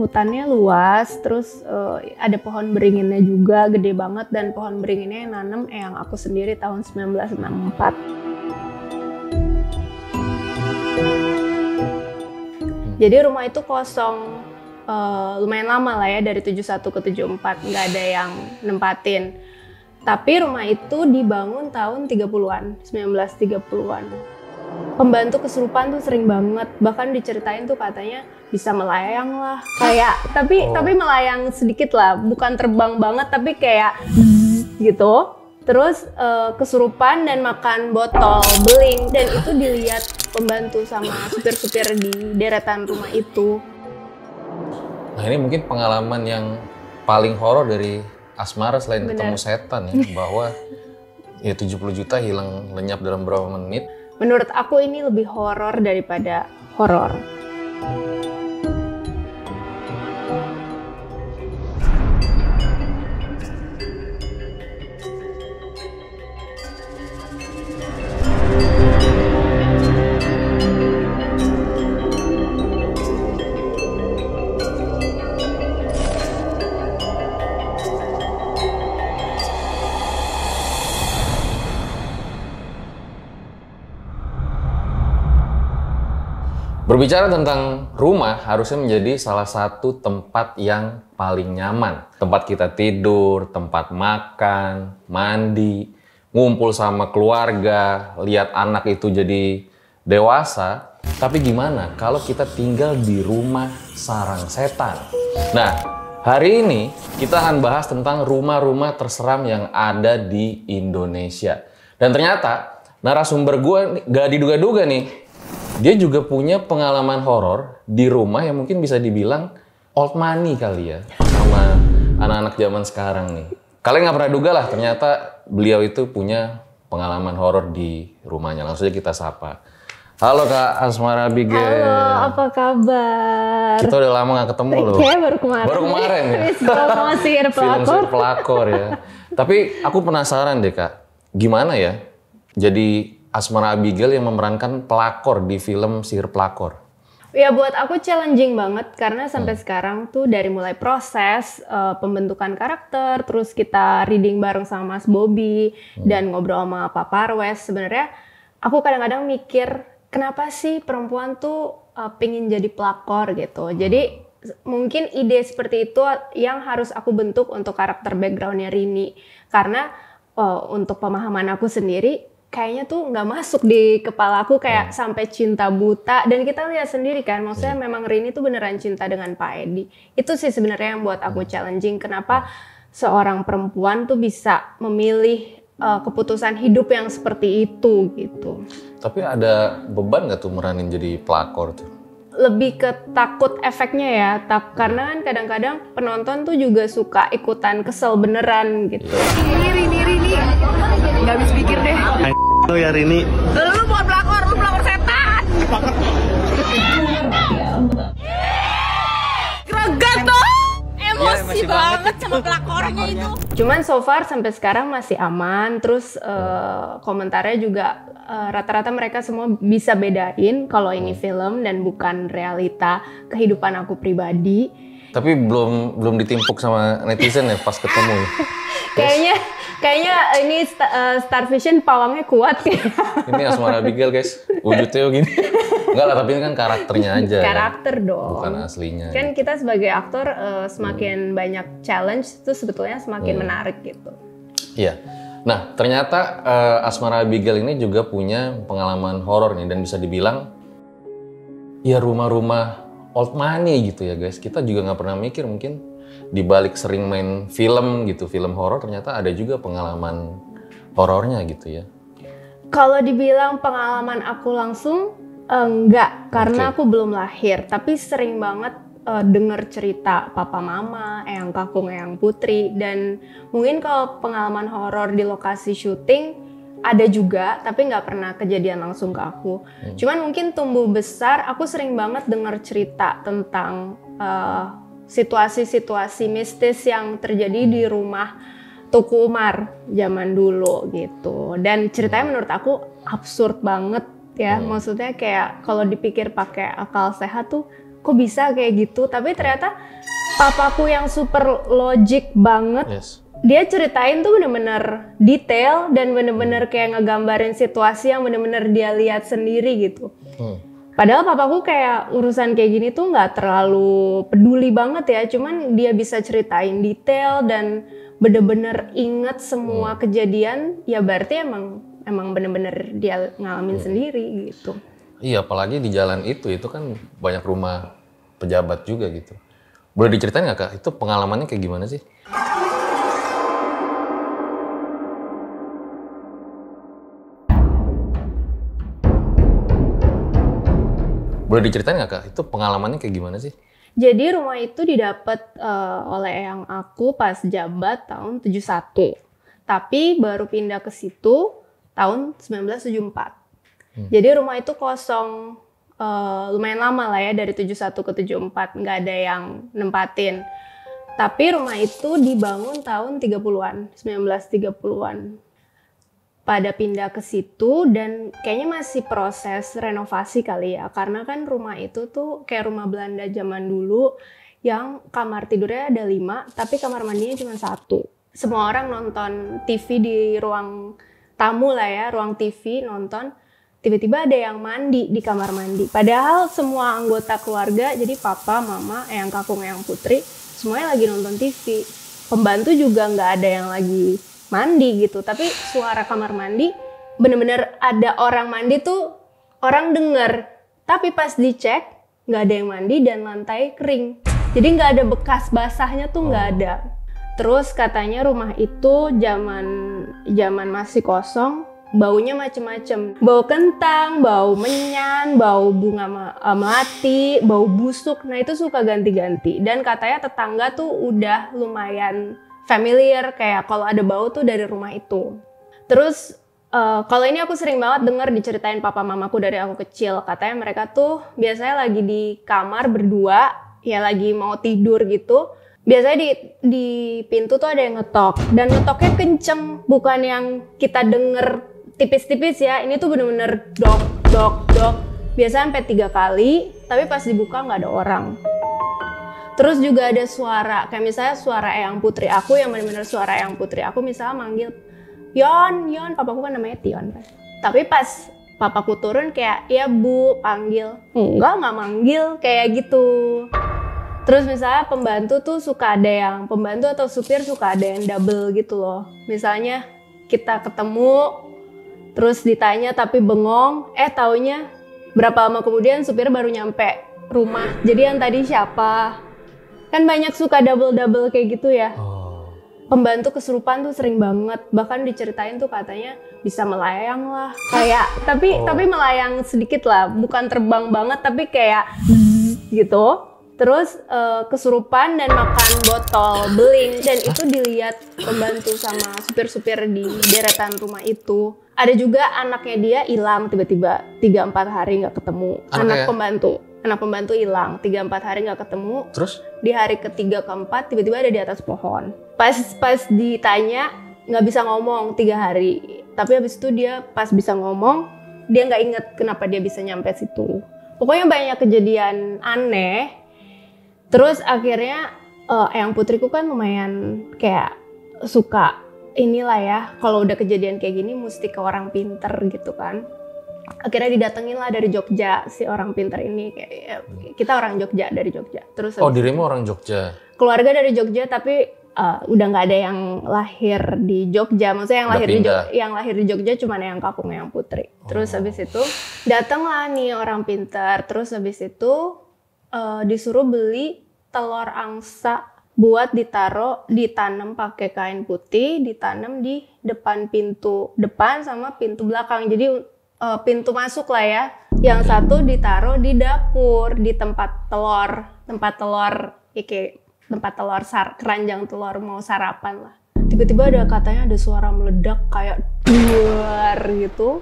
hutannya luas, terus ada pohon beringinnya juga gede banget, dan pohon beringinnya yang nanam yang aku sendiri tahun 1964. Jadi rumah itu kosong lumayan lama lah ya, dari 71 ke 74, nggak ada yang nempatin. Tapi rumah itu dibangun tahun 30-an, 1930-an. Pembantu kesurupan tuh sering banget, bahkan diceritain tuh katanya bisa melayang lah, kayak tapi melayang sedikit lah, bukan terbang banget tapi kayak gitu. Terus kesurupan dan makan botol beling, dan itu dilihat pembantu sama supir-supir di deretan rumah itu. Nah ini mungkin pengalaman yang paling horor dari Asmara selain ketemu setan ya, bahwa ya 70 juta hilang lenyap dalam berapa menit. Menurut aku ini lebih horor daripada horor. Berbicara tentang rumah, harusnya menjadi salah satu tempat yang paling nyaman. Tempat kita tidur, tempat makan, mandi, ngumpul sama keluarga, lihat anak itu jadi dewasa. Tapi gimana kalau kita tinggal di rumah sarang setan? Nah, hari ini kita akan bahas tentang rumah-rumah terseram yang ada di Indonesia. Dan ternyata narasumber gue gak diduga-duga nih. Dia juga punya pengalaman horor di rumah yang mungkin bisa dibilang old money kali ya, sama anak-anak zaman sekarang nih. Kalian nggak pernah duga lah, ternyata beliau itu punya pengalaman horor di rumahnya. Langsung aja kita sapa. Halo Kak Asmara Abigail. Halo, apa kabar? Kita udah lama nggak ketemu loh. Kayaknya baru kemarin. Baru kemarin ya. Sihir pelakor. Film pelakor ya. Tapi aku penasaran deh Kak, gimana ya? Jadi Asmara Abigail yang memerankan pelakor di film Sihir Pelakor. Ya buat aku challenging banget, karena sampai sekarang tuh dari mulai proses pembentukan karakter, terus kita reading bareng sama Mas Bobby dan ngobrol sama Pak Parwes. Sebenarnya aku kadang-kadang mikir, kenapa sih perempuan tuh pengen jadi pelakor gitu. Jadi mungkin ide seperti itu yang harus aku bentuk untuk karakter backgroundnya Rini. Karena untuk pemahaman aku sendiri, kayaknya tuh nggak masuk di kepala aku, kayak sampai cinta buta. Dan kita lihat sendiri kan, maksudnya memang Rini tuh beneran cinta dengan Pak Edi. Itu sih sebenarnya yang buat aku challenging, kenapa seorang perempuan tuh bisa memilih keputusan hidup yang seperti itu gitu. Tapi ada beban nggak tuh meranin jadi pelakor tuh? Lebih ke takut efeknya ya, karena kan kadang-kadang penonton tuh juga suka ikutan kesel beneran gitu. Rini, nggak habis pikir deh. Lo ya Rini. Lu bukan pelakor, lu pelakor setan. Greget tuh, emosi banget sama pelakornya itu. Cuman so far sampai sekarang masih aman, terus komentarnya juga rata-rata mereka semua bisa bedain kalau ini film dan bukan realita kehidupan aku pribadi. Tapi belum ditimpuk sama netizen ya pas ketemu. Kayaknya ini Star Vision pawangnya kuat. Ini Asmara Abigail guys, wujudnya gini. Enggak lah, tapi ini kan karakternya aja. Karakter dong. Bukan aslinya. Kan kita sebagai aktor semakin banyak challenge itu sebetulnya semakin menarik gitu. Iya. Nah, ternyata Asmara Abigail ini juga punya pengalaman horor nih, dan bisa dibilang ya rumah-rumah old money gitu ya guys. Kita juga nggak pernah mikir mungkin di balik sering main film gitu, film horor, ternyata ada juga pengalaman horornya gitu ya. Kalau dibilang pengalaman aku langsung enggak, karena aku belum lahir, tapi sering banget denger cerita papa mama, eyang kakung, eyang putri, dan mungkin kalau pengalaman horor di lokasi syuting ada juga, tapi nggak pernah kejadian langsung ke aku. Cuman mungkin tumbuh besar, aku sering banget denger cerita tentang situasi-situasi mistis yang terjadi di rumah Tuku Umar zaman dulu gitu. Dan ceritanya menurut aku absurd banget ya. Maksudnya kayak kalau dipikir pakai akal sehat tuh kok bisa kayak gitu, tapi ternyata papaku yang super logic banget. Dia ceritain tuh bener-bener detail dan bener-bener kayak ngegambarin situasi yang bener-bener dia lihat sendiri gitu. Padahal papaku kayak urusan kayak gini tuh nggak terlalu peduli banget ya, cuman dia bisa ceritain detail dan bener-bener inget semua kejadian, ya berarti emang bener-bener dia ngalamin sendiri gitu. Iya, apalagi di jalan itu kan banyak rumah pejabat juga gitu. Boleh diceritain nggak Kak, itu pengalamannya kayak gimana sih? Boleh diceritain nggak Kak, itu pengalamannya kayak gimana sih? Jadi rumah itu didapat oleh eyang aku pas jabat tahun 71. Tapi baru pindah ke situ tahun 1974. Jadi rumah itu kosong lumayan lama lah ya, dari 71 ke 74, nggak ada yang nempatin. Tapi rumah itu dibangun tahun 30-an, 1930-an. Pada pindah ke situ dan kayaknya masih proses renovasi kali ya, karena kan rumah itu tuh kayak rumah Belanda zaman dulu yang kamar tidurnya ada 5, tapi kamar mandinya cuma 1. Semua orang nonton TV di ruang tamu lah ya, ruang TV nonton. Tiba-tiba ada yang mandi di kamar mandi. Padahal semua anggota keluarga, jadi papa, mama, eyang kakung, eyang putri, semuanya lagi nonton TV. Pembantu juga nggak ada yang lagi mandi gitu. Tapi suara kamar mandi, bener-bener ada orang mandi tuh orang denger. Tapi pas dicek, nggak ada yang mandi dan lantai kering. Jadi nggak ada bekas basahnya tuh nggak ada. Terus katanya rumah itu zaman masih kosong, baunya macem-macem, bau kentang, bau menyan, bau bunga melati, bau busuk. Nah itu suka ganti-ganti. Dan katanya tetangga tuh udah lumayan familiar, kayak kalau ada bau tuh dari rumah itu. Terus kalau ini aku sering banget denger diceritain papa mamaku dari aku kecil. Katanya mereka tuh biasanya lagi di kamar berdua, ya lagi mau tidur gitu. Biasanya di pintu tuh ada yang ngetok, dan ngetoknya kenceng, bukan yang kita denger tipis-tipis ya. Ini tuh bener-bener dok, dok, dok. Biasanya sampai 3 kali, tapi pas dibuka nggak ada orang. Terus juga ada suara, kayak misalnya suara eyang putri aku, yang bener-bener suara eyang putri aku misalnya manggil, Yon, Yon, papaku kan namanya Tion kan. Tapi pas papaku turun kayak, ya Bu, panggil. Nggak manggil, kayak gitu. Terus misalnya pembantu tuh suka ada yang, pembantu atau supir suka ada yang double gitu loh. Misalnya kita ketemu, terus ditanya tapi bengong, taunya berapa lama kemudian supir baru nyampe rumah. Jadi yang tadi siapa? Kan banyak suka double-double kayak gitu ya. Pembantu kesurupan tuh sering banget. Bahkan diceritain tuh katanya bisa melayang lah. Kayak, tapi melayang sedikit lah. Bukan terbang banget, tapi kayak gitu. Terus kesurupan dan makan botol beling. Dan itu dilihat pembantu sama supir-supir di deretan rumah itu. Ada juga anaknya dia hilang tiba-tiba 3-4 hari nggak ketemu. Anak pembantu hilang 3-4 hari nggak ketemu. Terus di hari ketiga keempat tiba-tiba ada di atas pohon. Pas ditanya nggak bisa ngomong 3 hari. Tapi habis itu dia pas bisa ngomong, dia nggak inget kenapa dia bisa nyampe situ. Pokoknya banyak kejadian aneh. Terus akhirnya eyang putriku kan lumayan kayak suka inilah ya, kalau udah kejadian kayak gini mesti ke orang pinter gitu kan. Akhirnya didatengin lah dari Jogja si orang pinter ini, kayak kita orang Jogja, dari Jogja. Terus dirimu orang Jogja? Keluarga dari Jogja, tapi udah nggak ada yang lahir di Jogja. Maksudnya yang lahir di Jogja cuma yang kakung, yang putri. Terus habis itu datanglah nih orang pinter. Terus habis itu disuruh beli telur angsa buat ditanam pakai kain putih, ditanam di depan pintu depan sama pintu belakang. Jadi pintu masuk lah ya. Yang satu ditaruh di dapur, di tempat telur keranjang telur mau sarapan lah. Tiba-tiba katanya ada suara meledak kayak duar gitu.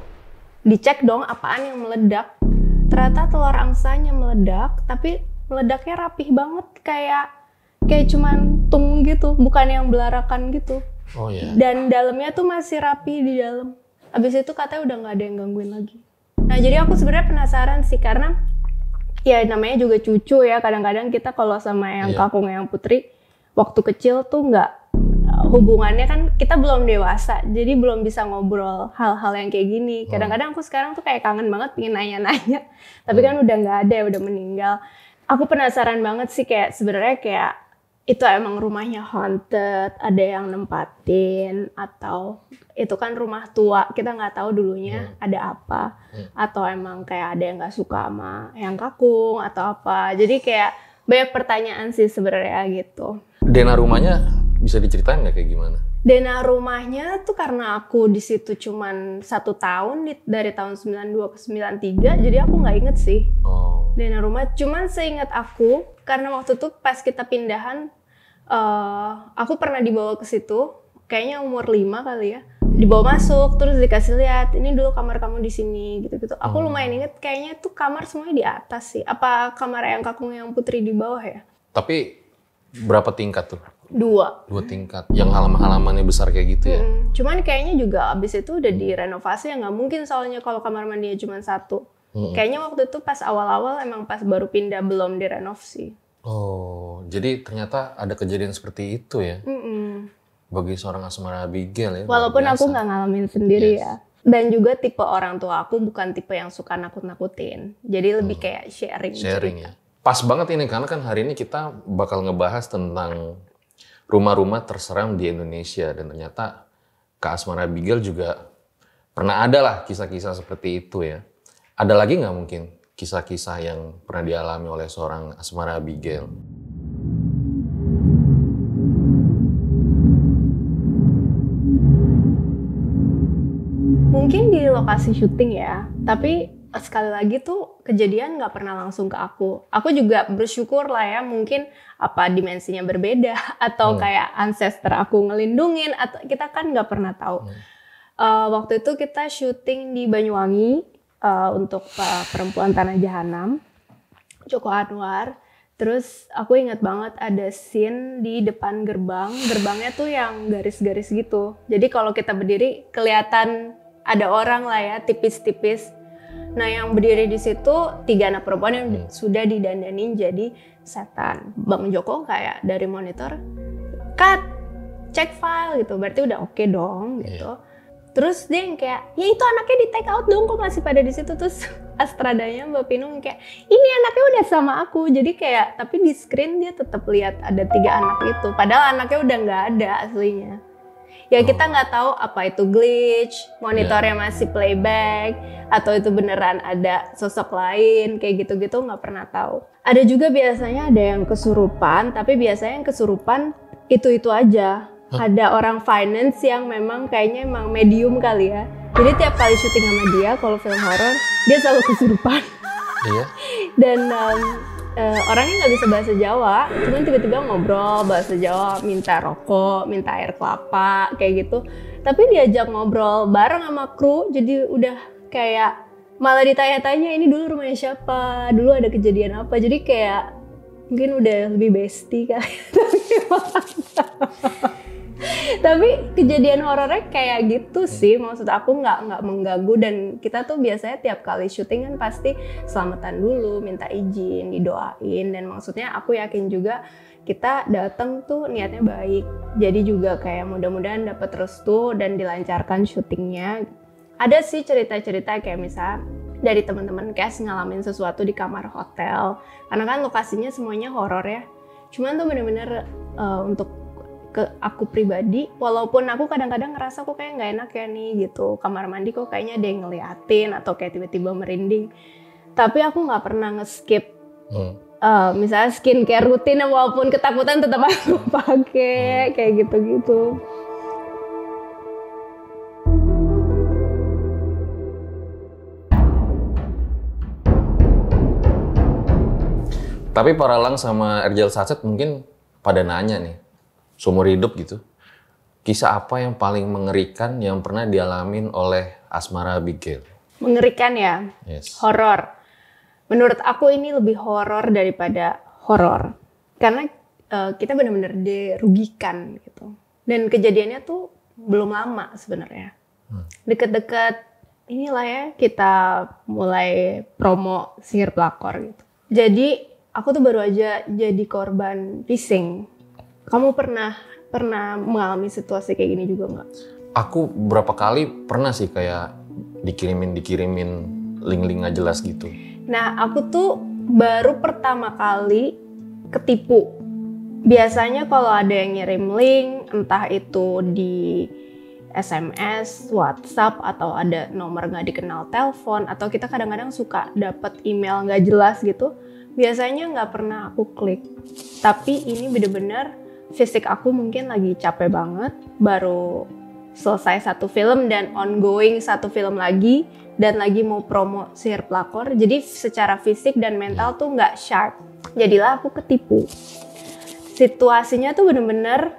Dicek dong apaan yang meledak. Ternyata telur angsanya meledak, tapi meledaknya rapih banget, kayak cuman tung gitu, bukan yang belarakan gitu. Dan dalamnya tuh masih rapi di dalam. Abis itu katanya udah nggak ada yang gangguin lagi. Nah jadi aku sebenarnya penasaran sih, karena Ya namanya juga cucu ya, kadang-kadang kita kalau sama yang kakung yang putri waktu kecil tuh nggak, hubungannya kan kita belum dewasa jadi belum bisa ngobrol hal-hal yang kayak gini. Kadang-kadang aku sekarang tuh kayak kangen banget pengen nanya-nanya, tapi kan udah nggak ada, udah meninggal. Aku penasaran banget sih kayak sebenarnya kayak itu emang rumahnya haunted, ada yang nempatin, atau itu kan rumah tua, kita nggak tahu dulunya ada apa, atau emang kayak ada yang nggak suka sama yang kakung atau apa. Jadi kayak banyak pertanyaan sih sebenarnya gitu. Denah rumahnya bisa diceritain nggak kayak gimana? Denah rumahnya tuh karena aku di situ cuman 1 tahun dari tahun 92 ke 93, jadi aku nggak inget sih. Denah rumah, cuman seingat aku karena waktu itu pas kita pindahan, aku pernah dibawa ke situ, kayaknya umur 5 kali ya, dibawa masuk terus dikasih lihat ini dulu kamar kamu di sini gitu-gitu. Aku lumayan inget kayaknya tuh kamar semuanya di atas sih. Apa kamar yang kakung yang putri di bawah ya? Tapi berapa tingkat tuh? 2 tingkat, yang halaman-halamannya besar kayak gitu ya? Cuman kayaknya juga abis itu udah direnovasi ya, nggak mungkin soalnya kalau kamar mandinya cuma 1. Kayaknya waktu itu pas awal-awal emang pas baru pindah belum direnov sih. Oh, jadi ternyata ada kejadian seperti itu ya? Bagi seorang Asmara Abigail ya? Walaupun aku nggak ngalamin sendiri ya. Dan juga tipe orang tua aku bukan tipe yang suka nakut-nakutin. Jadi lebih kayak sharing ya. Pas banget ini karena kan hari ini kita bakal ngebahas tentang rumah-rumah terseram di Indonesia. Dan ternyata Kak Asmara Abigail juga pernah ada lah kisah-kisah seperti itu ya. Ada lagi nggak mungkin kisah-kisah yang pernah dialami oleh seorang Asmara Abigail? Mungkin di lokasi syuting ya, tapi sekali lagi tuh kejadian nggak pernah langsung ke aku. Aku juga bersyukur lah ya, mungkin apa dimensinya berbeda atau kayak ancestor aku ngelindungin, atau kita kan nggak pernah tahu. Waktu itu kita syuting di Banyuwangi untuk Perempuan Tanah Jahanam, Joko Anwar. Terus aku ingat banget ada scene di depan gerbangnya tuh yang garis-garis gitu. Jadi kalau kita berdiri kelihatan ada orang lah ya, tipis-tipis. Nah yang berdiri di situ 3 anak perempuan yang sudah didandanin jadi setan. Bang Joko kayak dari monitor, cut, cek file gitu, berarti udah oke dong gitu. Terus dia yang kayak, ya itu anaknya di take out dong, kok masih pada di situ. Terus Astradanya Mbak Pinung kayak, ini anaknya udah sama aku. Jadi kayak, tapi di screen dia tetap lihat ada 3 anak itu. Padahal anaknya udah nggak ada aslinya. Ya kita nggak tahu apa itu glitch, monitornya masih playback, atau itu beneran ada sosok lain, kayak gitu-gitu nggak pernah tahu. Ada juga biasanya ada yang kesurupan, tapi biasanya yang kesurupan itu-itu aja. Ada orang finance yang memang kayaknya emang medium kali ya. Jadi tiap kali syuting sama dia, kalau film horor, dia selalu kesurupan. Iya. Dan orangnya nggak bisa bahasa Jawa, cuman tiba-tiba ngobrol bahasa Jawa, minta rokok, minta air kelapa, kayak gitu. Tapi diajak ngobrol bareng sama kru, jadi udah kayak malah ditanya-tanya ini dulu rumahnya siapa, dulu ada kejadian apa. Jadi kayak mungkin udah lebih bestie kali. Tapi kejadian horornya kayak gitu sih, maksud aku nggak mengganggu. Dan kita tuh biasanya tiap kali syuting kan pasti selamatan dulu, minta izin, didoain. Dan maksudnya aku yakin juga kita datang tuh niatnya baik, jadi juga kayak mudah-mudahan dapat restu dan dilancarkan syutingnya. Ada sih cerita-cerita kayak misal dari teman-teman cast ngalamin sesuatu di kamar hotel, karena kan lokasinya semuanya horor ya. Cuman tuh bener-bener untuk ke aku pribadi, walaupun aku kadang-kadang ngerasa kok kayak nggak enak ya nih gitu, kamar mandi kok kayaknya ada yang ngeliatin atau kayak tiba-tiba merinding, tapi aku nggak pernah nge-skip misalnya skincare rutin, walaupun ketakutan tetap aku pakai kayak gitu-gitu. Tapi para Lang sama Erjal Sacet mungkin pada nanya nih, seumur hidup gitu, kisah apa yang paling mengerikan yang pernah dialamin oleh Asmara Abigail? Mengerikan ya? Yes. Horor. Menurut aku ini lebih horor daripada horor. Karena kita benar-benar dirugikan gitu. Dan kejadiannya tuh belum lama sebenarnya. Deket-deket inilah ya kita mulai promo Sihir Pelakor gitu. Jadi aku tuh baru aja jadi korban phishing. Kamu pernah mengalami situasi kayak gini juga nggak? Aku berapa kali pernah sih kayak dikirimin link-link nggak jelas gitu. Nah, aku tuh baru pertama kali ketipu. Biasanya kalau ada yang ngirim link, entah itu di SMS, WhatsApp, atau ada nomor nggak dikenal telepon, atau kita kadang-kadang suka dapat email nggak jelas gitu, biasanya nggak pernah aku klik. Tapi ini bener-bener fisik aku mungkin lagi capek banget, baru selesai satu film dan ongoing satu film lagi, dan lagi mau promo Sihir Pelakor, jadi secara fisik dan mental tuh nggak sharp. Jadilah aku ketipu. Situasinya tuh bener-bener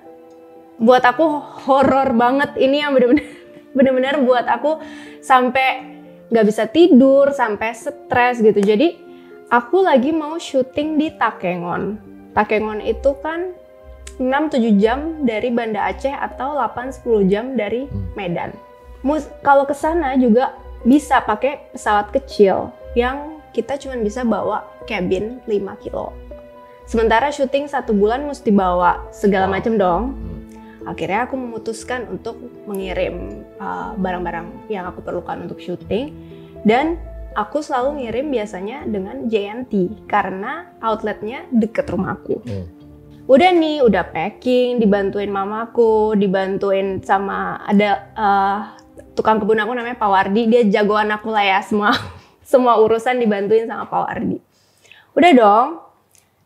buat aku horor banget. Ini yang bener-bener buat aku sampai nggak bisa tidur, sampai stres gitu. Jadi aku lagi mau syuting di Takengon. Takengon itu kan 6-7 jam dari Banda Aceh atau 8-10 jam dari Medan. Kalau ke sana juga bisa pakai pesawat kecil yang kita cuma bisa bawa cabin 5 kilo. Sementara syuting 1 bulan mesti bawa segala macam dong. Akhirnya aku memutuskan untuk mengirim barang-barang yang aku perlukan untuk syuting, dan aku selalu ngirim biasanya dengan JNT karena outletnya deket rumahku. Udah nih, udah packing, dibantuin mamaku, dibantuin sama ada tukang kebun aku namanya Pak Wardi, dia jagoan aku lah ya, semua urusan dibantuin sama Pak Wardi. Udah dong,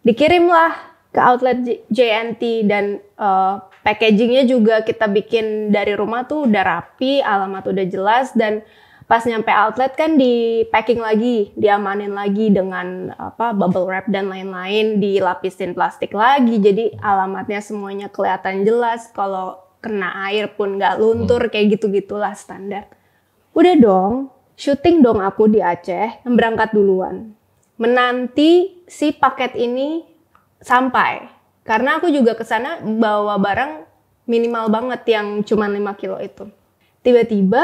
dikirimlah ke outlet JNT, dan packagingnya juga kita bikin dari rumah tuh udah rapi, alamat udah jelas, dan pas nyampe outlet kan di packing lagi, diamanin lagi dengan bubble wrap dan lain-lain, dilapisin plastik lagi, jadi alamatnya semuanya kelihatan jelas, kalau kena air pun nggak luntur, kayak gitu-gitulah standar. Udah dong, syuting dong aku di Aceh, yang berangkat duluan. Menanti si paket ini sampai, karena aku juga kesana bawa barang minimal banget yang cuma 5 kilo itu. Tiba-tiba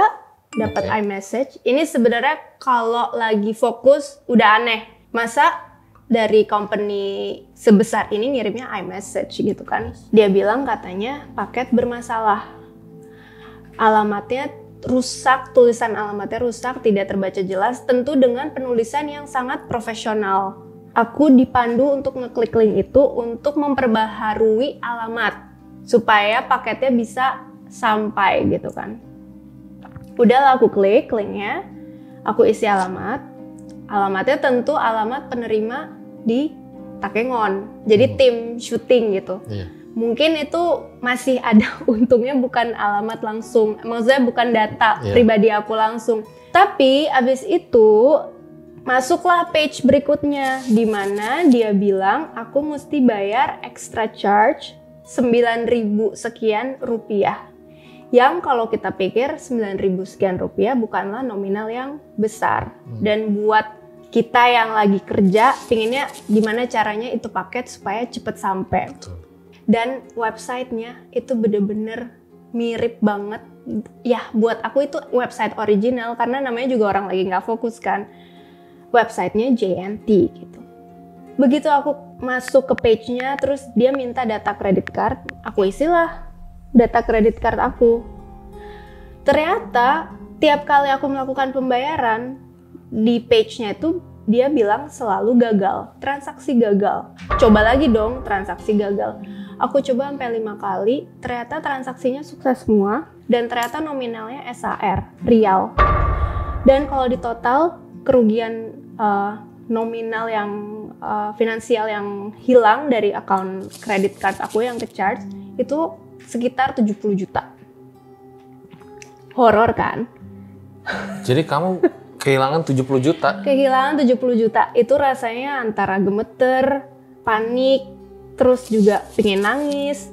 dapat iMessage. Ini sebenarnya kalau lagi fokus udah aneh. Masa dari company sebesar ini ngirimnya iMessage gitu kan? Dia bilang katanya paket bermasalah. Alamatnya rusak, tulisan alamatnya rusak, tidak terbaca jelas, tentu dengan penulisan yang sangat profesional. Aku dipandu untuk ngeklik link itu untuk memperbaharui alamat supaya paketnya bisa sampai gitu kan. Udahlah, aku klik linknya, aku isi alamatnya tentu alamat penerima di Takengon, jadi tim syuting gitu. Mungkin itu masih ada untungnya, bukan alamat langsung, maksudnya bukan data pribadi aku langsung. Tapi abis itu masuklah page berikutnya, di mana dia bilang aku mesti bayar extra charge 9.000 sekian rupiah. Yang kalau kita pikir 9.000 sekian rupiah bukanlah nominal yang besar. Dan buat kita yang lagi kerja, pinginnya gimana caranya itu paket supaya cepet sampai. Dan websitenya itu bener-bener mirip banget. Ya buat aku itu website original, karena namanya juga orang lagi nggak fokus kan. Websitenya JNT gitu. Begitu aku masuk ke page-nya, terus dia minta data credit card, aku isilah data credit card aku. Ternyata tiap kali aku melakukan pembayaran di page-nya itu dia bilang selalu gagal, transaksi gagal. Coba lagi dong, transaksi gagal. Aku coba sampai 5 kali, ternyata transaksinya sukses semua, dan ternyata nominalnya SAR, rial. Dan kalau di total kerugian nominal yang finansial yang hilang dari akun kredit card aku yang ke-charge itu sekitar 70 juta. Horor kan? Jadi kamu kehilangan 70 juta? Kehilangan 70 juta. Itu rasanya antara gemeter, panik, terus juga pengen nangis.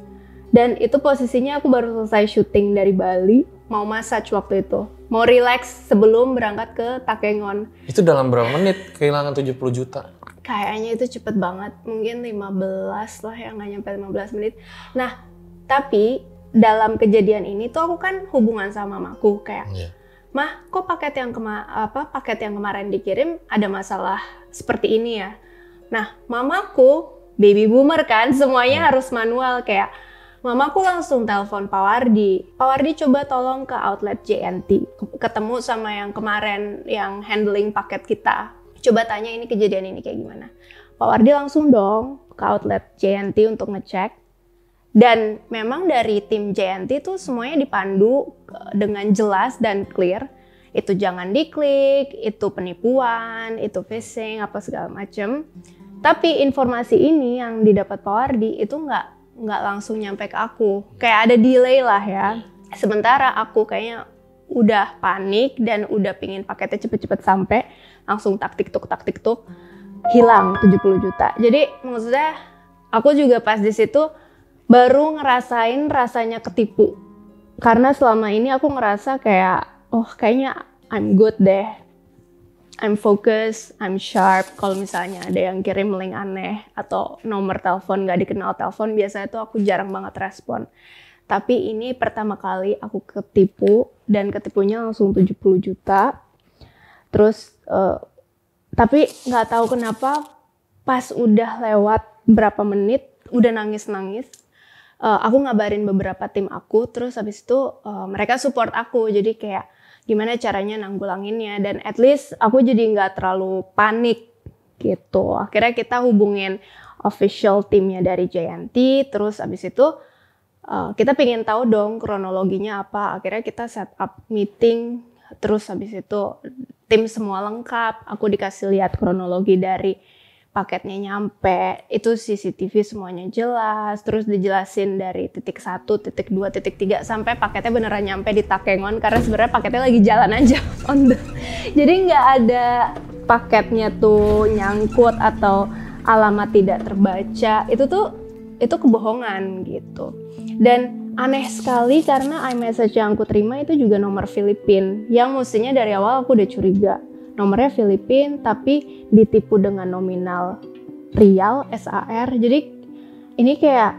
Dan itu posisinya aku baru selesai syuting dari Bali, mau massage waktu itu. Mau relax sebelum berangkat ke Takengon. Itu dalam berapa menit kehilangan 70 juta? Kayaknya itu cepet banget, mungkin 15 lah ya, nggak nyampe 15 menit. Nah, tapi dalam kejadian ini tuh aku kan hubungan sama mamaku kayak, Mah, kok paket yang kemarin dikirim ada masalah seperti ini ya? Nah, mamaku baby boomer kan, semuanya harus manual. Kayak mamaku langsung telepon Pak Wardi. Pak Wardi coba tolong ke outlet JNT. Ketemu sama yang kemarin yang handling paket kita. Coba tanya ini kejadian ini kayak gimana. Pak Wardi langsung dong ke outlet JNT untuk ngecek. Dan memang dari tim JNT tuh semuanya dipandu dengan jelas dan clear. Itu jangan diklik, itu penipuan, itu phishing, apa segala macem. Tapi informasi ini yang didapat Pak Wardi itu nggak langsung nyampe ke aku. Kayak ada delay lah ya. Sementara aku kayaknya udah panik dan udah pingin paketnya cepet-cepet sampai, langsung tak tiktok, hilang 70 juta. Jadi maksudnya aku juga pas di situ baru ngerasain rasanya ketipu. Karena selama ini aku ngerasa kayak, oh kayaknya I'm good deh. I'm focused, I'm sharp. Kalau misalnya ada yang kirim link aneh atau nomor telepon gak dikenal telepon, biasanya tuh aku jarang banget respon. Tapi ini pertama kali aku ketipu dan ketipunya langsung 70 juta. Terus, tapi gak tahu kenapa pas udah lewat berapa menit, udah nangis-nangis. Aku ngabarin beberapa tim aku, terus habis itu mereka support aku, jadi kayak gimana caranya nanggulanginnya, dan at least aku jadi nggak terlalu panik gitu. Akhirnya kita hubungin official timnya dari JNT, terus habis itu kita pengen tahu dong kronologinya apa. Akhirnya kita set up meeting, terus habis itu tim semua lengkap, aku dikasih lihat kronologi dari paketnya nyampe, itu CCTV semuanya jelas, terus dijelasin dari titik 1, titik 2, titik 3 sampai paketnya beneran nyampe di Takengon, karena sebenarnya paketnya lagi jalan aja jadi nggak ada paketnya tuh nyangkut atau alamat tidak terbaca, itu kebohongan gitu. Dan aneh sekali karena iMessage yang aku terima itu juga nomor Filipina, yang mestinya dari awal aku udah curiga. Nomornya Filipina tapi ditipu dengan nominal rial, SAR. Jadi ini kayak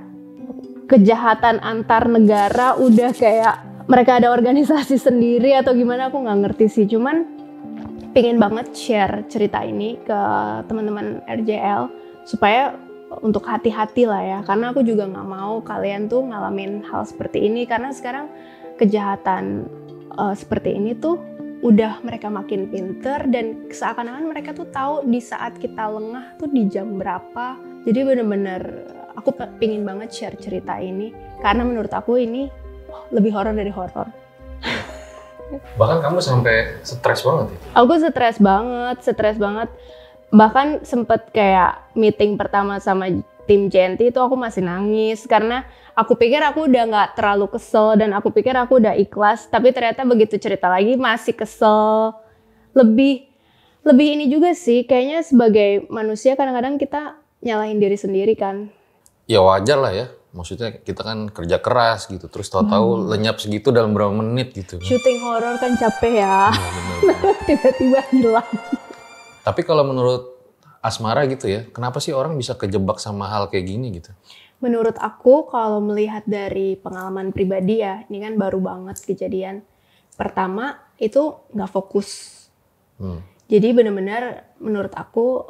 kejahatan antar negara, udah kayak mereka ada organisasi sendiri atau gimana, aku nggak ngerti sih. Cuman pingin banget share cerita ini ke teman-teman RJL supaya untuk hati-hati lah ya. Karena aku juga nggak mau kalian tuh ngalamin hal seperti ini, karena sekarang kejahatan seperti ini tuh udah mereka makin pinter, dan seakan-akan mereka tuh tahu di saat kita lengah tuh di jam berapa. Jadi bener-bener aku pingin banget share cerita ini karena menurut aku ini lebih horor dari horor. Bahkan kamu sampai stres banget ya? Aku stres banget. Bahkan sempet kayak meeting pertama sama tim JNT itu aku masih nangis karena aku pikir aku udah nggak terlalu kesel dan aku pikir aku udah ikhlas, tapi ternyata begitu cerita lagi masih kesel. Lebih ini juga sih, kayaknya sebagai manusia kadang-kadang kita nyalahin diri sendiri kan. Ya wajar lah ya, maksudnya kita kan kerja keras gitu, terus tahu-tahu lenyap segitu dalam berapa menit gitu. Syuting horor kan capek ya, tiba-tiba hilang. Tapi kalau menurut Asmara gitu ya, kenapa sih orang bisa kejebak sama hal kayak gini gitu? Menurut aku kalau melihat dari pengalaman pribadi ya, ini kan baru banget kejadian. Pertama itu nggak fokus. Jadi benar-benar menurut aku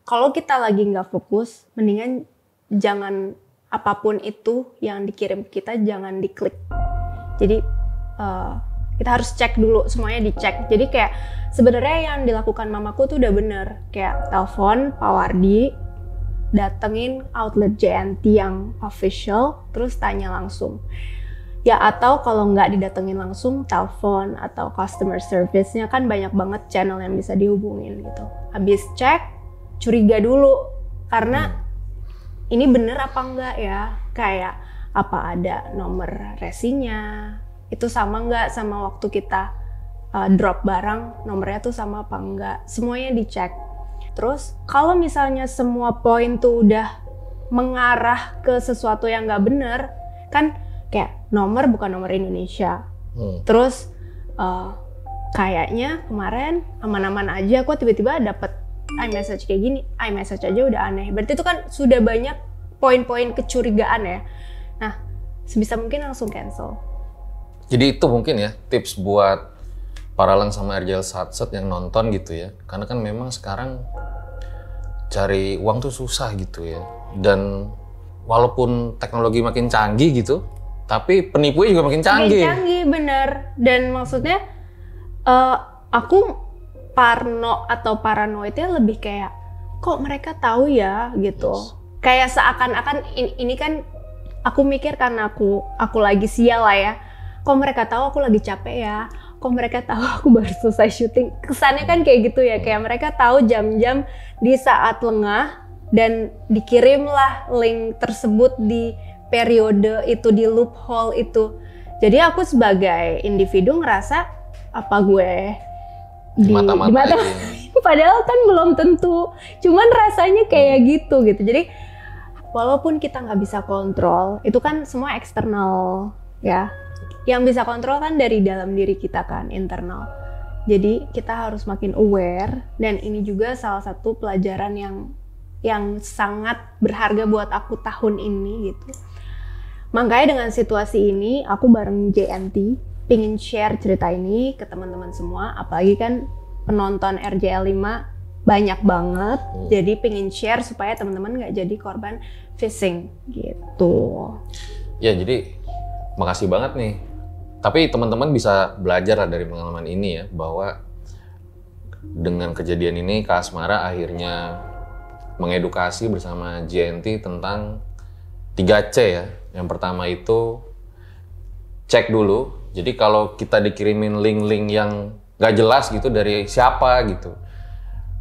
kalau kita lagi nggak fokus, mendingan jangan apapun itu yang dikirim ke kita jangan diklik. Jadi kita harus cek dulu, semuanya dicek. Jadi kayak sebenarnya yang dilakukan mamaku tuh udah bener. Kayak telepon Pak Wardi, datengin outlet JNT yang official, terus tanya langsung. Ya atau kalau nggak didatengin langsung, telepon atau customer service-nya kan banyak banget channel yang bisa dihubungin gitu. Habis cek, curiga dulu. Karena ini bener apa enggak ya? Kayak apa ada nomor resinya? Itu sama nggak sama waktu kita drop barang, nomornya tuh sama apa enggak? Semuanya dicek. Terus kalau misalnya semua poin tuh udah mengarah ke sesuatu yang nggak bener, kan kayak nomor bukan nomor Indonesia. Terus kayaknya kemarin aman-aman aja, kok tiba-tiba dapet iMessage kayak gini. iMessage aja udah aneh. Berarti itu kan sudah banyak poin-poin kecurigaan ya. Nah, sebisa mungkin langsung cancel. Jadi itu mungkin ya tips buat para Lang sama RJL Satset yang nonton gitu ya. Karena kan memang sekarang cari uang tuh susah gitu ya. Dan walaupun teknologi makin canggih gitu, tapi penipunya juga makin canggih. Makin canggih, bener. Dan maksudnya aku parno atau paranoidnya lebih kayak, kok mereka tahu ya gitu. Yes. Kayak seakan-akan ini kan aku mikir karena aku lagi sial lah ya. Kok mereka tahu aku lagi capek ya. Kok mereka tahu aku baru selesai syuting. Kesannya kan kayak gitu ya. Kayak mereka tahu jam-jam di saat lengah dan dikirimlah link tersebut di periode itu, di loophole itu. Jadi aku sebagai individu ngerasa apa gue di mata padahal kan belum tentu. Cuman rasanya kayak gitu. Jadi walaupun kita nggak bisa kontrol, itu kan semua eksternal ya. Yang bisa kontrol kan dari dalam diri kita kan, internal. Jadi kita harus makin aware, dan ini juga salah satu pelajaran yang sangat berharga buat aku tahun ini gitu. Makanya dengan situasi ini, aku bareng JNT pingin share cerita ini ke teman-teman semua, apalagi kan penonton RJL 5 banyak banget, jadi pingin share supaya teman-teman nggak jadi korban phishing gitu. Ya, jadi makasih banget nih. Tapi teman-teman bisa belajar lah dari pengalaman ini ya, bahwa dengan kejadian ini Kak Asmara akhirnya mengedukasi bersama JNT tentang 3C ya. Yang pertama itu cek dulu. Jadi kalau kita dikirimin link-link yang gak jelas gitu dari siapa gitu,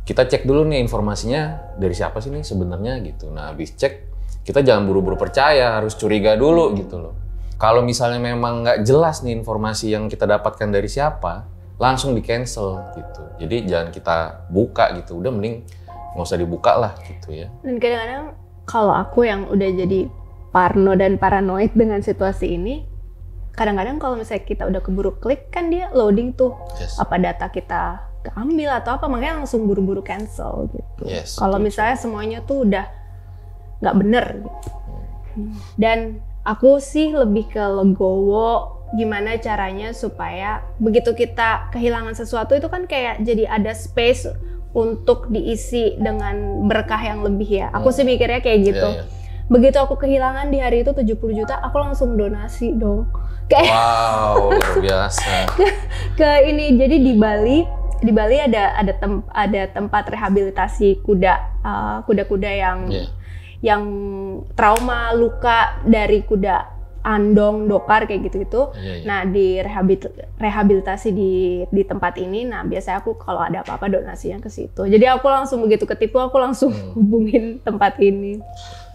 kita cek dulu nih informasinya dari siapa sih nih sebenarnya gitu. Nah, habis cek, kita jangan buru-buru percaya, harus curiga dulu gitu loh. Kalau misalnya memang nggak jelas nih informasi yang kita dapatkan dari siapa, langsung di cancel gitu. Jadi jangan kita buka gitu, udah mending nggak usah dibuka lah gitu ya. Dan kadang-kadang kalau aku yang udah jadi parno dan paranoid dengan situasi ini, kadang-kadang kalau misalnya kita udah keburu klik kan dia loading tuh, apa data kita keambil atau apa, makanya langsung buru-buru cancel gitu. Kalau misalnya semuanya tuh udah nggak bener gitu. Dan aku sih lebih ke legowo, gimana caranya supaya begitu kita kehilangan sesuatu itu kan kayak jadi ada space untuk diisi dengan berkah yang lebih ya. Aku sih mikirnya kayak gitu. Begitu aku kehilangan di hari itu 70 juta, aku langsung donasi dong. Kayak wow, luar biasa. ke ini, jadi di Bali ada tempat rehabilitasi kuda-kuda yang trauma, luka dari kuda andong, dokar kayak gitu-gitu. Nah, di rehabilitasi di tempat ini. Nah, biasanya aku kalau ada apa-apa donasinya ke situ. Jadi aku langsung begitu ketipu, aku langsung hubungin tempat ini.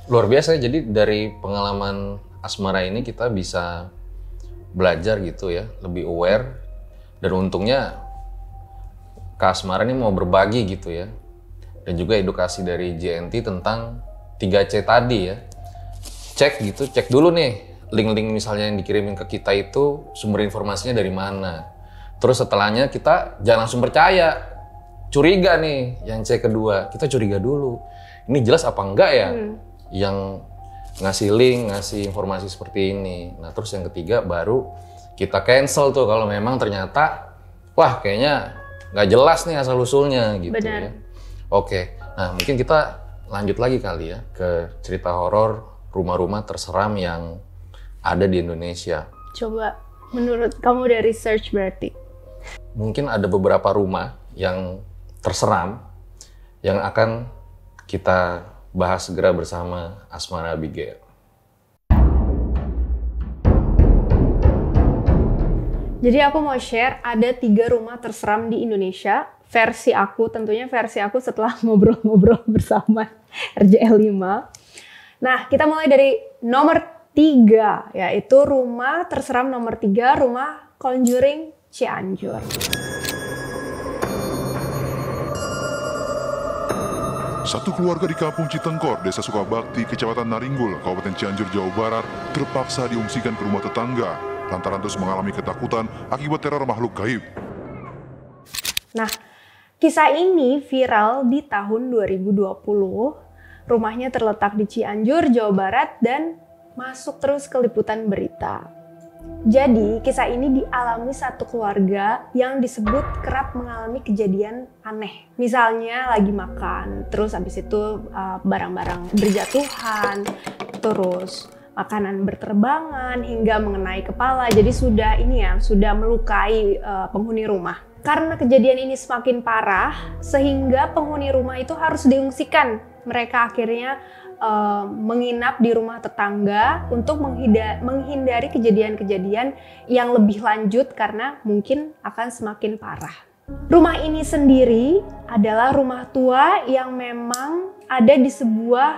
Luar biasa. Jadi dari pengalaman Asmara ini kita bisa belajar gitu ya, lebih aware. Dan untungnya Kak Asmara ini mau berbagi gitu ya. Dan juga edukasi dari JNT tentang 3C tadi ya. Cek dulu nih link-link misalnya yang dikirimin ke kita itu sumber informasinya dari mana. Terus setelahnya kita jangan langsung percaya. Curiga nih yang C kedua, kita curiga dulu. Ini jelas apa enggak ya yang ngasih link, ngasih informasi seperti ini. Nah, terus yang ketiga baru kita cancel tuh kalau memang ternyata wah kayaknya nggak jelas nih asal usulnya gitu. Benar. Ya. Oke, nah mungkin kita lanjut lagi kali ya ke cerita horor rumah-rumah terseram yang ada di Indonesia. Coba, menurut kamu udah research berarti? Mungkin ada beberapa rumah yang terseram yang akan kita bahas segera bersama Asmara Abigail. Jadi aku mau share ada 3 rumah terseram di Indonesia. Versi aku, tentunya versi aku setelah ngobrol-ngobrol bersama RJL 5. Nah, kita mulai dari nomor 3, yaitu rumah terseram nomor 3, rumah Conjuring Cianjur. Satu keluarga di kampung Citengkor, Desa Sukabakti, Kecamatan Naringgul, Kabupaten Cianjur, Jawa Barat, terpaksa diungsikan ke rumah tetangga lantaran terus mengalami ketakutan akibat teror makhluk gaib. Nah, kisah ini viral di tahun 2020. Rumahnya terletak di Cianjur, Jawa Barat, dan masuk terus ke liputan berita. Jadi, kisah ini dialami satu keluarga yang disebut kerap mengalami kejadian aneh. Misalnya lagi makan, terus habis itu barang-barang berjatuhan, terus makanan berterbangan hingga mengenai kepala. Jadi sudah melukai penghuni rumah. Karena kejadian ini semakin parah, sehingga penghuni rumah itu harus diungsikan. Mereka akhirnya menginap di rumah tetangga untuk menghindari kejadian-kejadian yang lebih lanjut karena mungkin akan semakin parah. Rumah ini sendiri adalah rumah tua yang memang ada di sebuah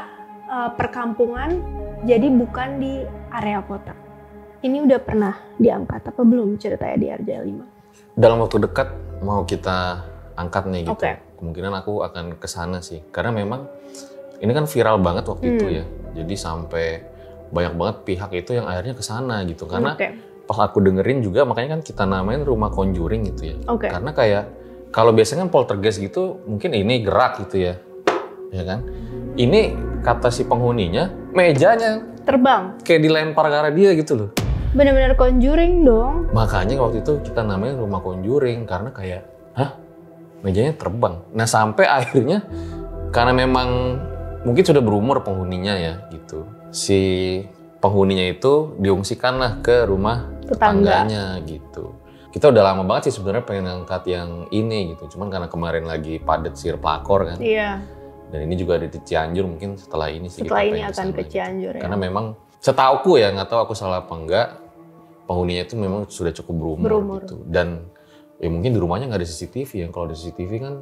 perkampungan, jadi bukan di area kota. Ini udah pernah diangkat apa belum ceritanya di RJ5? Dalam waktu dekat mau kita angkat nih gitu. Oke. Kemungkinan aku akan kesana sih, karena memang ini kan viral banget waktu itu ya. Jadi sampai banyak banget pihak itu yang akhirnya kesana gitu. Karena pas aku dengerin juga, makanya kan kita namain rumah conjuring gitu ya. Karena kayak kalau biasanya kan poltergeist gitu mungkin ini gerak gitu ya. Ya kan? Ini kata si penghuninya, mejanya terbang. Kayak dilempar ke arah dia gitu loh. Bener-bener conjuring dong. Makanya waktu itu kita namain rumah conjuring karena kayak, hah? Mejanya terbang. Nah sampai akhirnya karena memang mungkin sudah berumur penghuninya ya gitu. Si penghuninya itu diungsikanlah ke rumah tetangganya gitu. Kita udah lama banget sih sebenarnya pengen ngangkat yang ini gitu. Cuman karena kemarin lagi padat sir pelakor kan. Iya. Dan ini juga ada di Cianjur, mungkin setelah ini sih setelah kita ini akan ke Cianjur ya. Karena memang setauku ya, nggak tahu aku salah apa enggak, penghuninya itu memang sudah cukup berumur. Gitu. Dan ya mungkin di rumahnya nggak ada CCTV ya. Kalau ada CCTV kan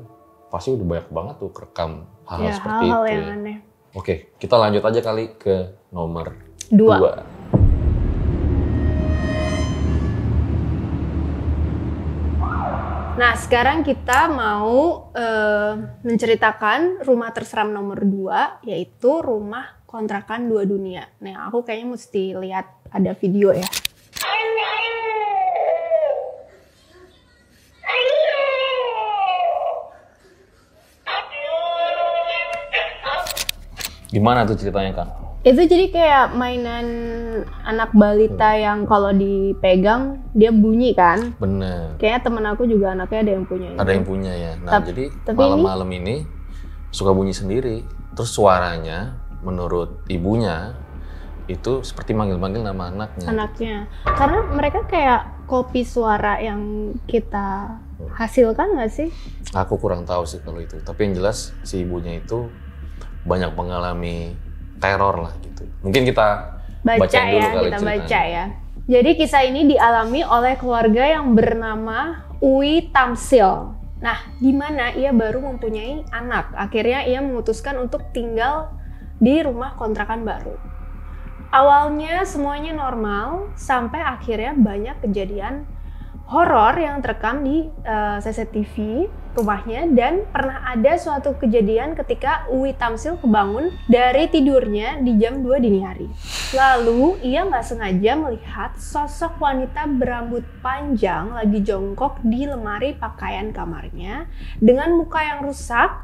pasti udah banyak banget tuh kerekam hal-hal seperti hal-hal itu yang ya. aneh. Oke, kita lanjut aja kali ke nomor 2. Nah, sekarang kita mau menceritakan rumah terseram nomor 2, yaitu rumah kontrakan 2 dunia. Nah, aku kayaknya mesti lihat ada video ya. Gimana tuh ceritanya, Kang? Itu jadi kayak mainan anak balita yang kalau dipegang dia bunyi kan? Bener. Kayaknya temen aku juga anaknya ada yang punya. Ada yang punya ya. Nah, jadi malam-malam ini suka bunyi sendiri. Terus suaranya menurut ibunya itu seperti manggil-manggil nama anaknya. Karena mereka kayak kopi suara yang kita hasilkan nggak sih? Aku kurang tahu sih kalau itu. Tapi yang jelas si ibunya itu banyak mengalami teror lah gitu. Mungkin kita baca dulu kali kita ceritanya. baca ya. Jadi kisah ini dialami oleh keluarga yang bernama Uwi Tamsil. Nah, di mana ia baru mempunyai anak. Akhirnya ia memutuskan untuk tinggal di rumah kontrakan baru. Awalnya semuanya normal, sampai akhirnya banyak kejadian horor yang terekam di CCTV rumahnya, dan pernah ada suatu kejadian ketika Uwi Tamsil kebangun dari tidurnya di jam 2 dini hari. Lalu ia nggak sengaja melihat sosok wanita berambut panjang lagi jongkok di lemari pakaian kamarnya dengan muka yang rusak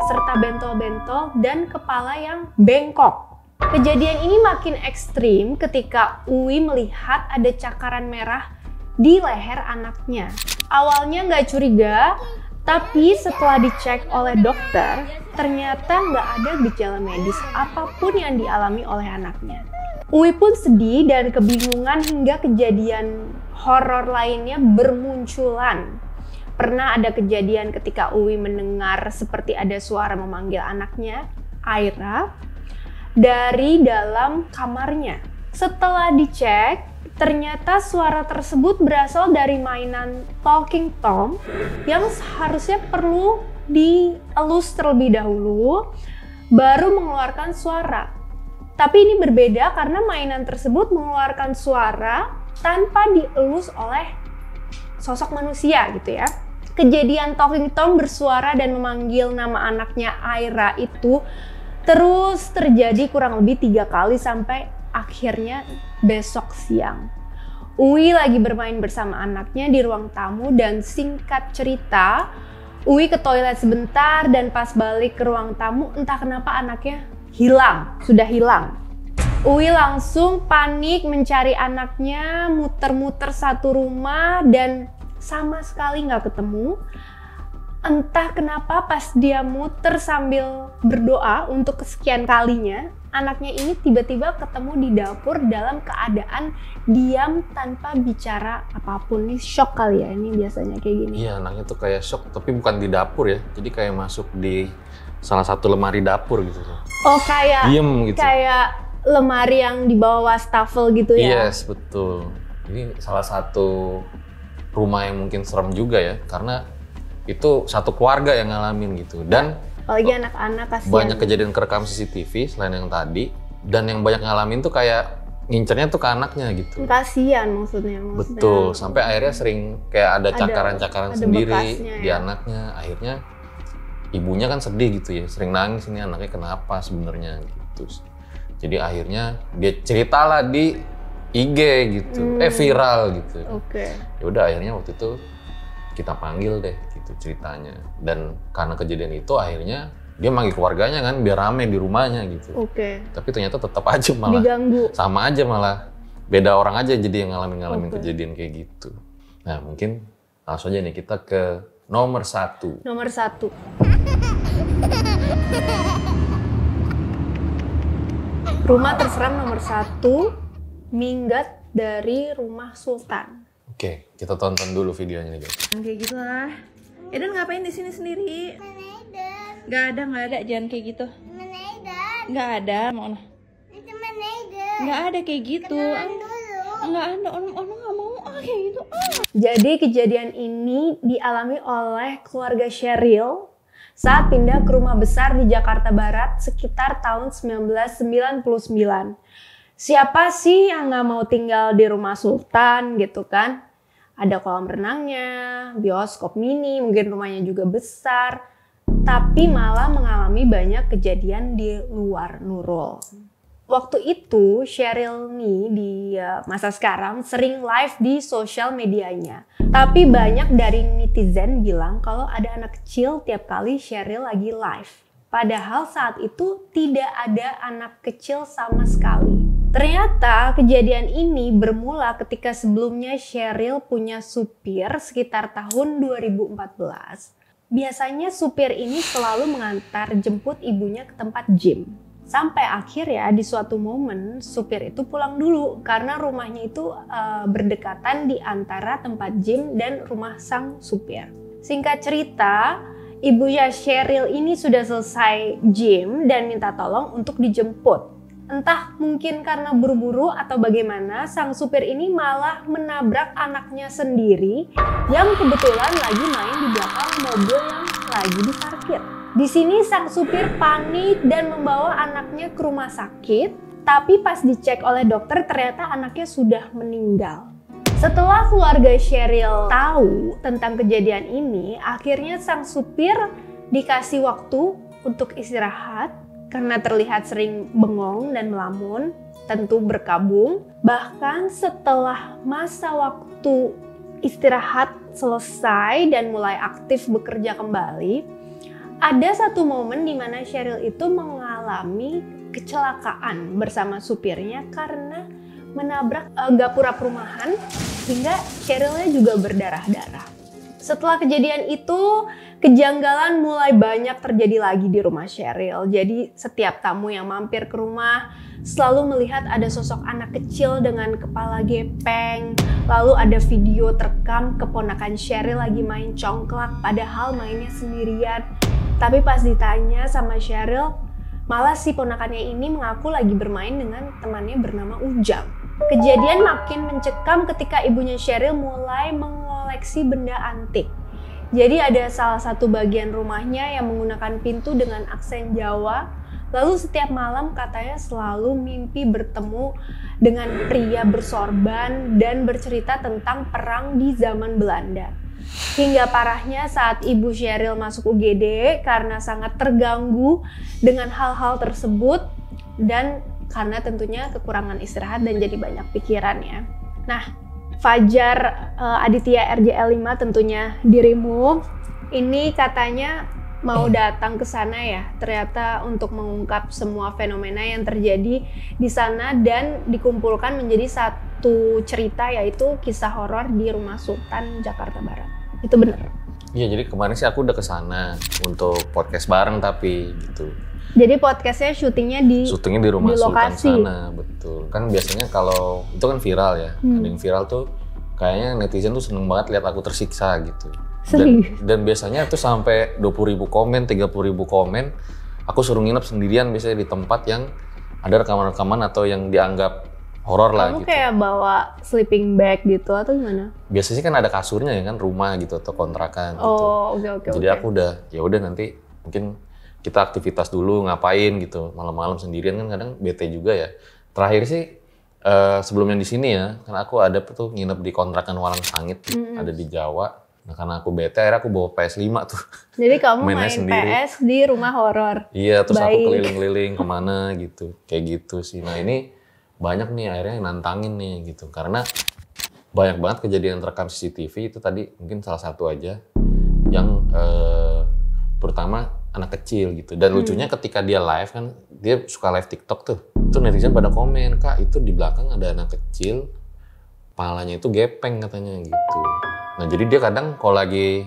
serta bentol-bentol dan kepala yang bengkok. Kejadian ini makin ekstrim ketika Uwi melihat ada cakaran merah di leher anaknya. Awalnya nggak curiga, tapi setelah dicek oleh dokter, ternyata nggak ada gejala medis apapun yang dialami oleh anaknya. Uwi pun sedih dan kebingungan hingga kejadian horor lainnya bermunculan. Pernah ada kejadian ketika Uwi mendengar seperti ada suara memanggil anaknya, Aira, dari dalam kamarnya. Setelah dicek, ternyata suara tersebut berasal dari mainan Talking Tom yang seharusnya perlu dielus terlebih dahulu baru mengeluarkan suara. Tapi ini berbeda karena mainan tersebut mengeluarkan suara tanpa dielus oleh sosok manusia gitu ya. Kejadian Talking Tom bersuara dan memanggil nama anaknya Aira itu terus terjadi kurang lebih 3 kali sampai akhirnya besok siang. Uwi lagi bermain bersama anaknya di ruang tamu dan singkat cerita, Uwi ke toilet sebentar dan pas balik ke ruang tamu entah kenapa anaknya sudah hilang. Uwi langsung panik mencari anaknya, muter-muter satu rumah dan sama sekali nggak ketemu. Entah kenapa pas dia muter sambil berdoa untuk kesekian kalinya, anaknya ini tiba-tiba ketemu di dapur dalam keadaan diam tanpa bicara apapun. Ini shock kali ya, ini biasanya kayak gini. Iya, anaknya tuh kayak shock, tapi bukan di dapur ya. Jadi kayak masuk di salah satu lemari dapur gitu. Oh, kayak diem gitu. Kayak lemari yang di bawah wastafel gitu ya? Yes, betul. Ini salah satu rumah yang mungkin serem juga ya, karena itu satu keluarga yang ngalamin gitu. Dan apalagi anak-anak kasihan. banyak kejadian kerekam CCTV selain yang tadi. Dan yang banyak ngalamin tuh kayak ngincernya tuh ke anaknya gitu. Kasihan maksudnya. Betul, sampai akhirnya sering kayak ada cakaran-cakaran sendiri di ya. anaknya. Akhirnya ibunya kan sedih gitu ya, sering nangis, ini anaknya kenapa sebenarnya gitu. Jadi akhirnya dia ceritalah di IG gitu, viral gitu. Oke. Ya udah akhirnya waktu itu kita panggil deh gitu ceritanya. Dan karena kejadian itu akhirnya dia manggil keluarganya kan biar rame di rumahnya gitu. Oke. Tapi ternyata tetap aja malah diganggu. Sama aja malah beda orang aja jadi yang ngalamin kejadian kayak gitu. Nah mungkin langsung aja nih kita ke nomor 1. Nomor 1. Rumah terseram nomor 1, minggat dari rumah Sultan. Oke, kita tonton dulu videonya nih guys. Kayak gitu lah. Eden ngapain di sini sendiri? Gak ada, jangan kayak gitu. Gak ada, mau Gak ada kayak gitu. Gak ada, ono gak mau kayak gitu. Jadi kejadian ini dialami oleh keluarga Sheryl saat pindah ke rumah besar di Jakarta Barat sekitar tahun 1999. Siapa sih yang nggak mau tinggal di rumah Sultan gitu kan? Ada kolam renangnya, bioskop mini, mungkin rumahnya juga besar. Tapi malah mengalami banyak kejadian di luar Nurul. Waktu itu Sheryl nih di masa sekarang sering live di sosial medianya. Tapi banyak dari netizen bilang kalau ada anak kecil tiap kali Sheryl lagi live. Padahal saat itu tidak ada anak kecil sama sekali. Ternyata kejadian ini bermula ketika sebelumnya Sheryl punya supir sekitar tahun 2014. Biasanya supir ini selalu mengantar jemput ibunya ke tempat gym. Sampai akhir ya di suatu momen supir itu pulang dulu karena rumahnya itu berdekatan di antara tempat gym dan rumah sang supir. Singkat cerita, ibunya Sheryl ini sudah selesai gym dan minta tolong untuk dijemput. Entah mungkin karena buru-buru atau bagaimana, sang supir ini malah menabrak anaknya sendiri yang kebetulan lagi main di belakang mobil yang lagi diparkir. Di sini sang supir panik dan membawa anaknya ke rumah sakit, tapi pas dicek oleh dokter ternyata anaknya sudah meninggal. Setelah keluarga Sheryl tahu tentang kejadian ini, akhirnya sang supir dikasih waktu untuk istirahat karena terlihat sering bengong dan melamun, tentu berkabung. Bahkan setelah masa waktu istirahat selesai dan mulai aktif bekerja kembali, ada satu momen di mana Sheryl itu mengalami kecelakaan bersama supirnya karena menabrak gapura perumahan hingga Sherylnya juga berdarah-darah. Setelah kejadian itu, kejanggalan mulai banyak terjadi lagi di rumah Sheryl. Jadi setiap tamu yang mampir ke rumah selalu melihat ada sosok anak kecil dengan kepala gepeng. Lalu ada video terekam keponakan Sheryl lagi main congklak padahal mainnya sendirian. Tapi pas ditanya sama Sheryl, malah si ponakannya ini mengaku lagi bermain dengan temannya bernama Ujang. Kejadian makin mencekam ketika ibunya Sheryl mulai mengoleksi benda antik. Jadi ada salah satu bagian rumahnya yang menggunakan pintu dengan aksen Jawa. Lalu setiap malam katanya selalu mimpi bertemu dengan pria bersorban dan bercerita tentang perang di zaman Belanda. Hingga parahnya saat ibu Sheryl masuk UGD karena sangat terganggu dengan hal-hal tersebut dan karena tentunya kekurangan istirahat dan jadi banyak pikiran ya. Nah, Fajar Aditya RJL 5 tentunya dirimu ini katanya mau datang ke sana ya, ternyata untuk mengungkap semua fenomena yang terjadi di sana dan dikumpulkan menjadi satu cerita, yaitu kisah horor di Rumah Sultan Jakarta Barat. Itu benar. Iya, jadi kemarin sih aku udah ke sana untuk podcast bareng tapi gitu. Jadi podcastnya syutingnya di Rumah Sultan lokasi sana, betul. Kan biasanya kalau itu kan viral ya, ada yang viral tuh kayaknya netizen tuh seneng banget lihat aku tersiksa gitu. Dan biasanya tuh sampai 20.000 komen, 30.000 komen. Aku suruh nginep sendirian biasanya di tempat yang ada rekaman-rekaman atau yang dianggap horor lah gitu. Kamu kayak bawa sleeping bag gitu atau gimana? Biasanya kan ada kasurnya ya kan, rumah gitu atau kontrakan gitu. Oh, oke. Jadi aku udah nanti mungkin kita aktivitas dulu ngapain gitu. Malam-malam sendirian kan kadang bete juga ya. Terakhir sih sebelumnya di sini ya, karena aku ada tuh nginep di kontrakan Walang Sangit, ada di Jawa. Nah karena aku bete, akhirnya aku bawa PS5 tuh. Jadi kamu main sendiri. PS di rumah horor. Iya, terus aku keliling-keliling kemana gitu. Kayak gitu sih. Nah ini banyak nih akhirnya yang nantangin nih gitu. Karena banyak banget kejadian terekam CCTV itu tadi mungkin salah satu aja. Yang terutama anak kecil gitu. Dan lucunya ketika dia live kan, dia suka live TikTok tuh. Itu netizen pada komen, Kak itu di belakang ada anak kecil, palanya itu gepeng katanya gitu. Nah jadi dia kadang kalau lagi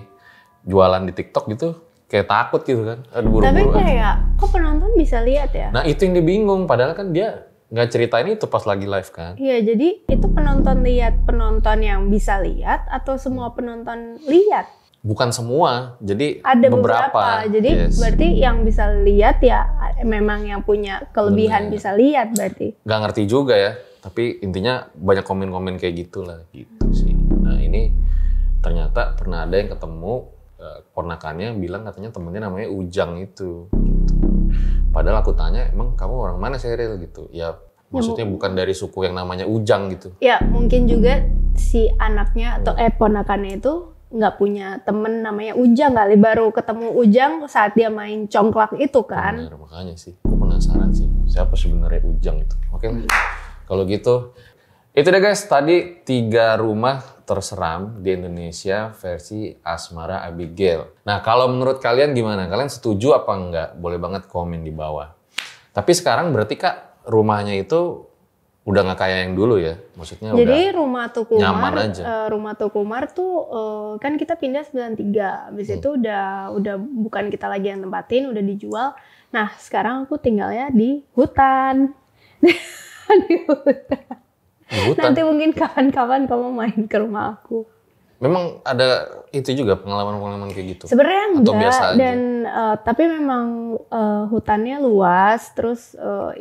jualan di TikTok gitu kayak takut gitu kan. Aduh buru-buru. Tapi kayak kok penonton bisa lihat ya? Nah itu yang dia bingung, padahal kan dia nggak ceritain itu pas lagi live kan. Iya, jadi itu penonton yang bisa lihat atau semua penonton lihat? Bukan semua, jadi ada beberapa. Jadi berarti yang bisa lihat ya memang yang punya kelebihan bisa lihat berarti. Gak ngerti juga ya, tapi intinya banyak komen-komen kayak gitulah gitu sih. Nah ini ternyata pernah ada yang ketemu ponakannya bilang katanya temennya namanya Ujang itu. Gitu. Padahal aku tanya emang kamu orang mana Sheryl gitu. Ya maksudnya bukan dari suku yang namanya Ujang gitu. Ya mungkin juga si anaknya atau ponakannya itu nggak punya temen namanya Ujang kali, baru ketemu Ujang saat dia main congklak itu kan. Bener, makanya sih aku penasaran sih siapa sebenarnya Ujang itu. Oke lah. Kalau gitu itu deh guys, tadi 3 rumah terseram di Indonesia versi Asmara Abigail. Nah kalau menurut kalian gimana? Kalian setuju apa enggak? Boleh banget komen di bawah. Tapi sekarang berarti Kak rumahnya itu udah nggak kayak yang dulu ya? Maksudnya jadi udah rumah Tukumar, nyaman aja. Rumah Tukumar tuh kan kita pindah 93, habis itu udah bukan kita lagi yang tempatin, udah dijual. Nah sekarang aku tinggalnya di hutan. Di hutan. Nanti mungkin kapan-kapan kamu main ke rumah aku. Memang ada itu juga pengalaman-pengalaman kayak gitu? Sebenarnya enggak, biasa aja? dan tapi memang hutannya luas, terus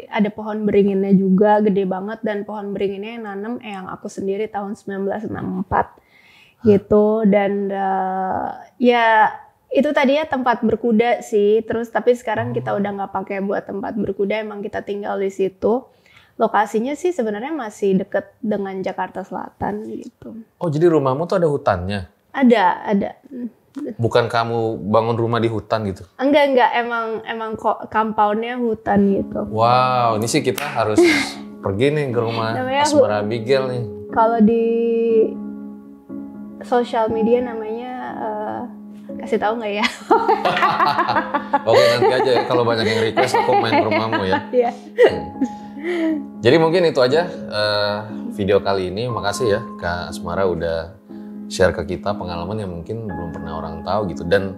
ada pohon beringinnya juga gede banget, dan pohon beringinnya yang nanam yang aku sendiri tahun 1964 gitu. Dan ya itu tadinya tempat berkuda sih, terus tapi sekarang kita udah nggak pakai buat tempat berkuda, emang kita tinggal di situ. Lokasinya sih sebenarnya masih deket dengan Jakarta Selatan gitu. Oh jadi rumahmu tuh ada hutannya? Ada. Bukan kamu bangun rumah di hutan gitu? Enggak, emang kok compound-nya hutan gitu. Wow, ini sih kita harus pergi nih ke rumah Asmara Abigail nih. Kalau di sosial media namanya kasih tahu nggak ya? Oke nanti aja ya, kalau banyak yang request aku main ke rumahmu ya. Iya. Jadi mungkin itu aja video kali ini. Makasih ya Kak Asmara udah share ke kita pengalaman yang mungkin belum pernah orang tahu gitu. Dan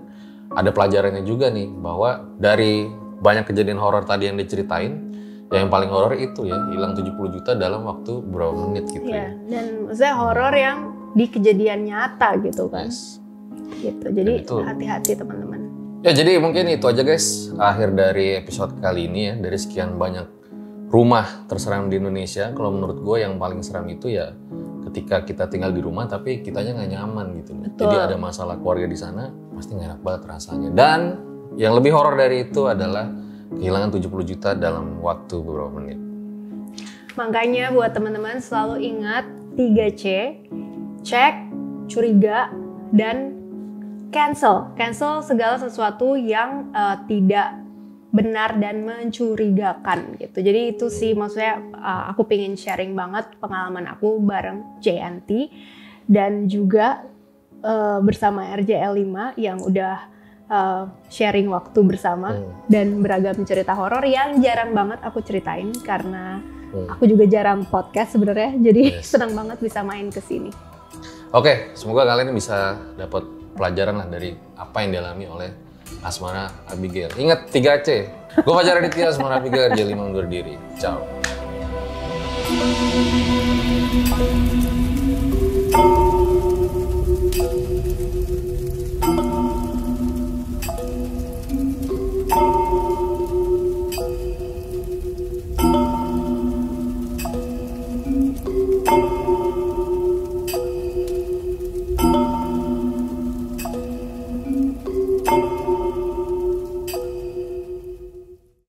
ada pelajarannya juga nih bahwa dari banyak kejadian horor tadi yang diceritain, yang paling horor itu ya hilang 70 juta dalam waktu beberapa menit gitu ya. Dan maksudnya horor yang di kejadian nyata gitu kan. Yes. Gitu. Jadi hati-hati teman-teman. Ya jadi mungkin itu aja guys akhir dari episode kali ini ya. Dari sekian banyak rumah terseram di Indonesia, kalau menurut gue yang paling seram itu ya ketika kita tinggal di rumah tapi kitanya nggak nyaman gitu. Betul. Jadi ada masalah keluarga di sana, pasti nggak enak banget rasanya. Dan yang lebih horor dari itu adalah kehilangan 70 juta dalam waktu beberapa menit. Makanya buat teman-teman selalu ingat 3C, cek, curiga, dan cancel. Cancel segala sesuatu yang tidak benar dan mencurigakan gitu. Jadi itu sih maksudnya aku pengen sharing banget pengalaman aku bareng JNT dan juga bersama RJL 5 yang udah sharing waktu bersama dan beragam cerita horor yang jarang banget aku ceritain karena aku juga jarang podcast sebenarnya, jadi senang banget bisa main ke sini. Oke, semoga kalian bisa dapat pelajaran lah dari apa yang dialami oleh Asmara Abigail. Ingat 3C. Gue Fajar Aditya, Asmara Abigail, J5 undur diri. Ciao.